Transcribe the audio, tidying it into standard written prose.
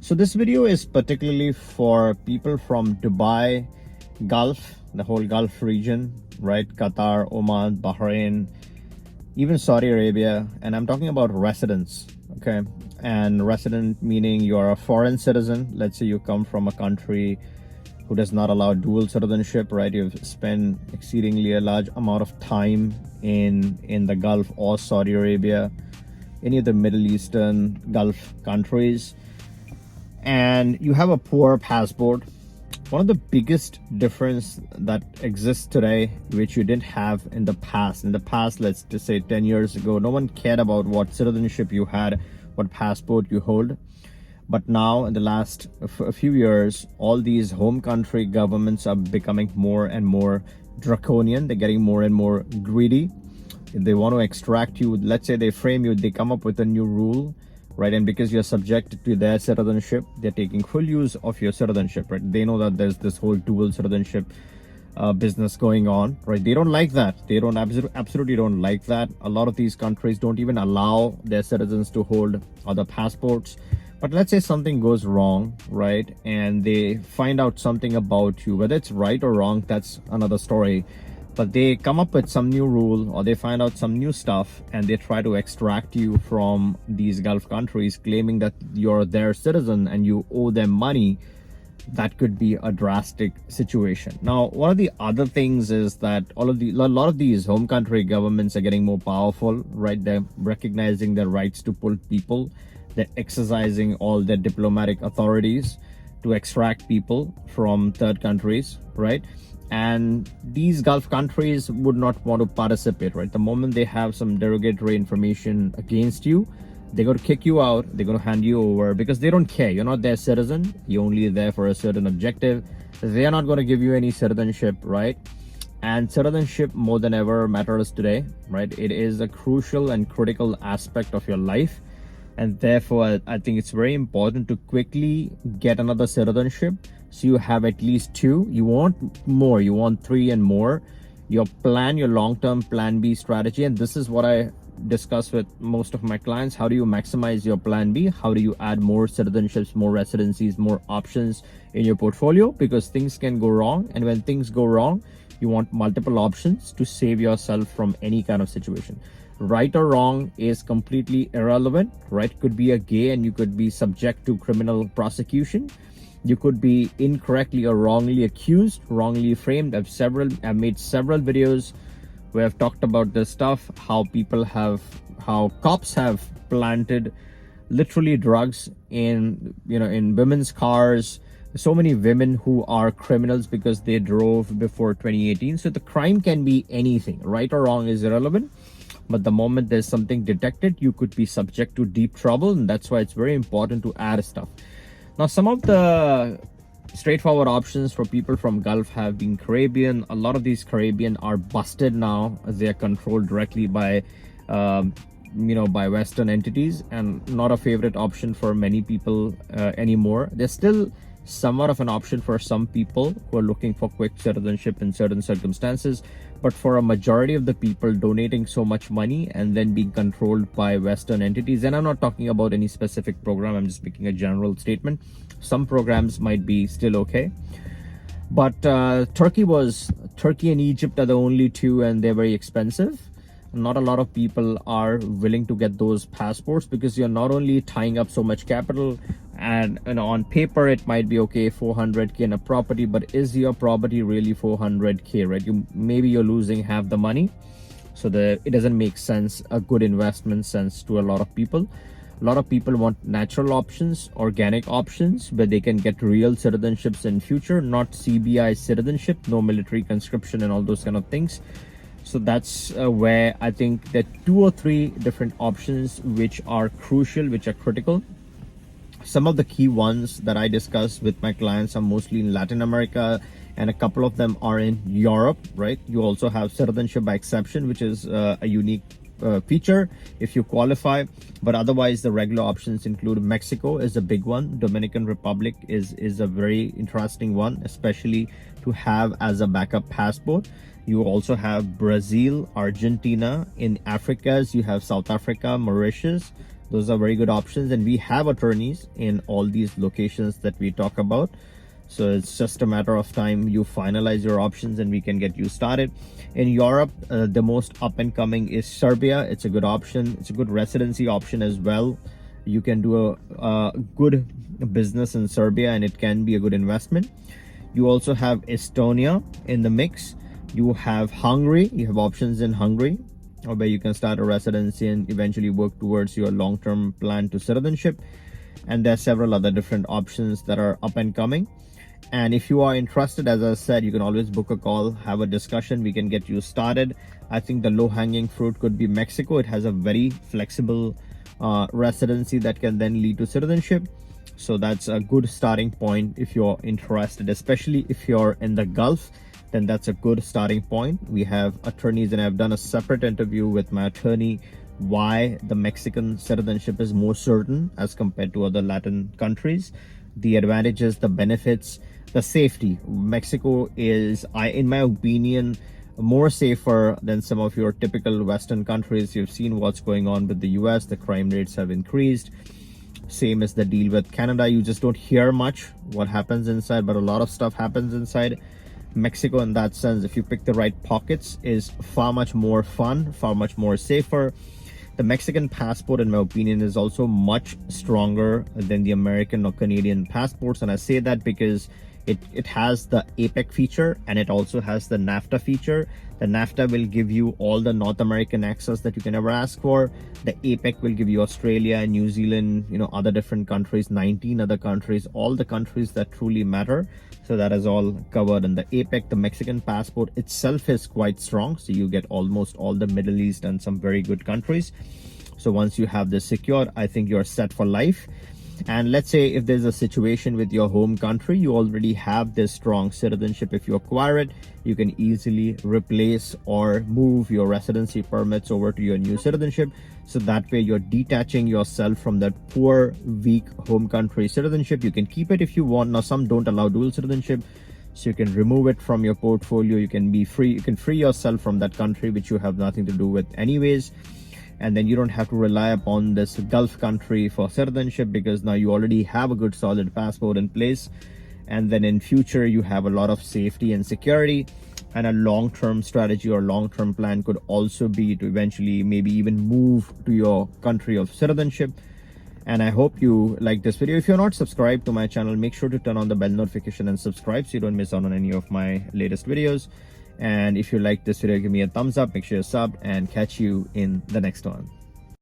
So this video is particularly for people from Dubai, Gulf, the whole Gulf region, right? Qatar, Oman, Bahrain, even Saudi Arabia. And I'm talking about residents, okay? And resident meaning you're a foreign citizen. Let's say you come from a country who does not allow dual citizenship, right? You've spent exceedingly a large amount of time in the Gulf or Saudi Arabia, any of the Middle Eastern Gulf countries, and you have a poor passport. One of the biggest difference that exists today, which you didn't have in the past, let's just say 10 years ago, no one cared about what citizenship you had, what passport you hold. But now in the last a few years, all these home country governments are becoming more and more draconian. They're getting more and more greedy. They want to extract you. Let's say they frame you, they come up with a new rule, right? And because you're subjected to their citizenship, they're taking full use of your citizenship, right? They know that there's this whole dual citizenship business going on, right? They don't like that. They don't absolutely don't like that. A lot of these countries don't even allow their citizens to hold other passports. But let's say something goes wrong, right? And they find out something about you, whether it's right or wrong, that's another story. But they come up with some new rule, or they find out some new stuff, and they try to extract you from these Gulf countries, claiming that you're their citizen and you owe them money. That could be a drastic situation. Now, one of the other things is that a lot of these home country governments are getting more powerful, right? They're recognizing their rights to pull people. They're exercising all their diplomatic authorities to extract people from third countries, right? And these Gulf countries would not want to participate, right? The moment they have some derogatory information against you, they're going to kick you out. They're going to hand you over because they don't care. You're not their citizen. You're only there for a certain objective. They're not going to give you any citizenship, right? And citizenship more than ever matters today, right? It is a crucial and critical aspect of your life. And therefore, I think it's very important to quickly get another citizenship. So you have at least two. You want more, you want three and more. Your plan, your long-term plan B strategy. And this is what I discuss with most of my clients. How do you maximize your plan B? How do you add more citizenships, more residencies, more options in your portfolio? Because things can go wrong. And when things go wrong, you want multiple options to save yourself from any kind of situation. Right or wrong is completely irrelevant, right? Could be a gay and you could be subject to criminal prosecution. You could be incorrectly or wrongly accused, wrongly framed. I've made several videos where I've talked about this stuff, how cops have planted literally drugs in women's cars. So many women who are criminals because they drove before 2018. So the crime can be anything. Right or wrong is irrelevant. But the moment there's something detected, you could be subject to deep trouble. And that's why it's very important to add stuff. Now, some of the straightforward options for people from Gulf have been Caribbean. A lot of these Caribbean are busted now as they are controlled directly by, by Western entities, and not a favorite option for many people anymore. There's still somewhat of an option for some people who are looking for quick citizenship in certain circumstances. But for a majority of the people, donating so much money and then being controlled by Western entities, and I'm not talking about any specific program, I'm just making a general statement. Some programs might be still okay. But Turkey and Egypt are the only two, and they're very expensive. Not a lot of people are willing to get those passports because you're not only tying up so much capital, and on paper it might be okay, 400k in a property, but is your property really 400k, right? Maybe you're losing half the money. So it doesn't make sense, a good investment sense to a lot of people. A lot of people want natural options, organic options, where they can get real citizenships in future, not CBI citizenship, no military conscription and all those kind of things. So that's where I think there are 2 or 3 different options which are crucial, which are critical. Some of the key ones that I discuss with my clients are mostly in Latin America, and a couple of them are in Europe, right? You also have citizenship by exception, which is a unique feature if you qualify. But otherwise, the regular options include Mexico is a big one. Dominican Republic is a very interesting one, especially to have as a backup passport. You also have Brazil, Argentina. In Africa, you have South Africa, Mauritius, Those are very good options, and we have attorneys in all these locations that we talk about. So it's just a matter of time you finalize your options and we can get you started. In Europe, the most up and coming is Serbia. It's a good option. It's a good residency option as well. You can do a good business in Serbia and it can be a good investment. You also have Estonia in the mix. You have Hungary. You have options in Hungary, where you can start a residency and eventually work towards your long-term plan to citizenship. And there are several other different options that are up and coming. And if you are interested, as I said, you can always book a call, have a discussion. We can get you started. I think the low-hanging fruit could be Mexico. It has a very flexible residency that can then lead to citizenship. So that's a good starting point if you're interested, especially if you're in the Gulf. Then that's a good starting point. We have attorneys, and I've done a separate interview with my attorney why the Mexican citizenship is more certain as compared to other Latin countries. The advantages, the benefits, the safety. Mexico is, in my opinion, more safer than some of your typical Western countries. You've seen what's going on with the US. The crime rates have increased. Same as the deal with Canada. You just don't hear much what happens inside, but a lot of stuff happens inside. Mexico, in that sense, if you pick the right pockets, is far much more fun, far much more safer. The Mexican passport, in my opinion, is also much stronger than the American or Canadian passports. And I say that because it has the APEC feature and it also has the NAFTA feature. The NAFTA will give you all the North American access that you can ever ask for. The APEC will give you Australia, New Zealand, other different countries, 19 other countries, all the countries that truly matter. So that is all covered in the APEC. The Mexican passport itself is quite strong. So you get almost all the Middle East and some very good countries. So once you have this secured, I think you're set for life. And let's say if there's a situation with your home country, you already have this strong citizenship. If you acquire it, you can easily replace or move your residency permits over to your new citizenship. So that way you're detaching yourself from that poor, weak home country citizenship. You can keep it if you want. Now, some don't allow dual citizenship, so you can remove it from your portfolio. You can be free. You can free yourself from that country, which you have nothing to do with anyways. And then you don't have to rely upon this Gulf country for citizenship, because now you already have a good solid passport in place. And then in future, you have a lot of safety and security. And a long-term strategy or long-term plan could also be to eventually maybe even move to your country of citizenship. And I hope you like this video. If you're not subscribed to my channel, make sure to turn on the bell notification and subscribe so you don't miss out on any of my latest videos. And if you like this video, give me a thumbs up, make sure you're subbed, and catch you in the next one.